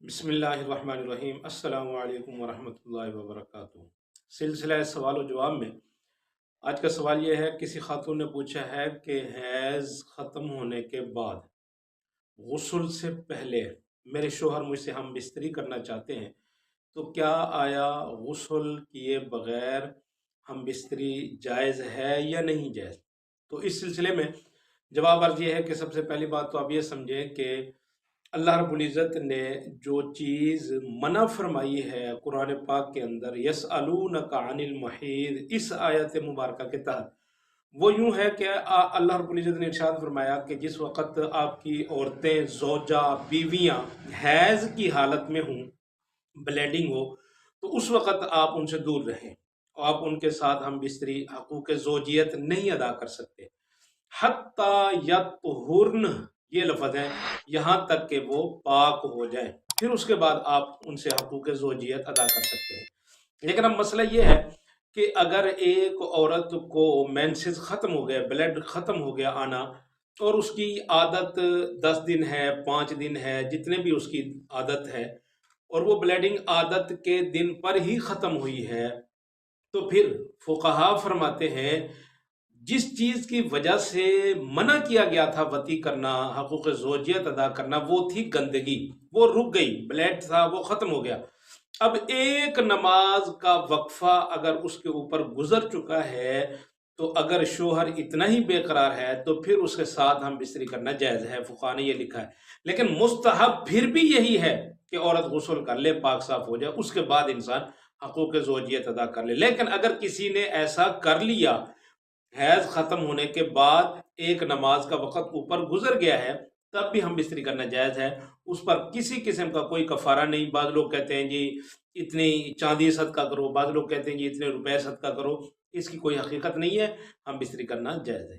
بسم اللہ الرحمن الرحیم السلام علیکم ورحمۃ اللہ وبرکاتہ۔ سلسلہ سوال و جواب میں آج کا سوال یہ ہے، کسی خاتون نے پوچھا ہے کہ حیض ختم ہونے کے بعد غسل سے پہلے میرے شوہر مجھ سے ہم بستری کرنا چاہتے ہیں، تو کیا آیا غسل کیے بغیر ہم بستری جائز ہے یا نہیں جائز؟ تو اس سلسلے میں جواب عرض یہ ہے کہ سب سے پہلی بات تو آپ یہ سمجھیں کہ اللہ رب العزت نے جو چیز منع فرمائی ہے قرآن پاک کے اندر، یسألونک عن المحیض، اس آیت مبارکہ کے تحت وہ یوں ہے کہ اللہ رب العزت نے ارشاد فرمایا کہ جس وقت آپ کی عورتیں، زوجہ، بیویاں حیض کی حالت میں ہوں، بلیڈنگ ہو، تو اس وقت آپ ان سے دور رہیں، آپ ان کے ساتھ ہم بستری حقوق زوجیت نہیں ادا کر سکتے۔ حتیٰ یطہرن، یہ لفظ ہے، یہاں تک کہ وہ پاک ہو جائیں، پھر اس کے بعد آپ ان سے حقوق زوجیت ادا کر سکتے ہیں۔ لیکن اب مسئلہ یہ ہے کہ اگر ایک عورت کو مینسز ختم ہو گیا، بلڈ ختم ہو گیا آنا، اور اس کی عادت 10 دن ہے، 5 دن ہے، جتنے بھی اس کی عادت ہے، اور وہ بلیڈنگ عادت کے دن پر ہی ختم ہوئی ہے، تو پھر فقہا فرماتے ہیں جس چیز کی وجہ سے منع کیا گیا تھا وطی کرنا، حقوق زوجیت ادا کرنا، وہ تھی گندگی، وہ رک گئی، بلیڈ تھا وہ ختم ہو گیا۔ اب ایک نماز کا وقفہ اگر اس کے اوپر گزر چکا ہے، تو اگر شوہر اتنا ہی بے قرار ہے تو پھر اس کے ساتھ ہم بستری کرنا جائز ہے، فقہا نے یہ لکھا ہے۔ لیکن مستحب پھر بھی یہی ہے کہ عورت غسل کر لے، پاک صاف ہو جائے، اس کے بعد انسان حقوق زوجیت ادا کر لے۔ لیکن اگر کسی نے ایسا کر لیا حیض ختم ہونے کے بعد، ایک نماز کا وقت اوپر گزر گیا ہے، تب بھی ہم بستری کرنا جائز ہے، اس پر کسی قسم کا کوئی کفارہ نہیں۔ بعض لوگ کہتے ہیں جی اتنی چاندی صدقہ کرو، بعض لوگ کہتے ہیں جی اتنے روپے صدقہ کرو، اس کی کوئی حقیقت نہیں ہے، ہم بستری کرنا جائز ہے۔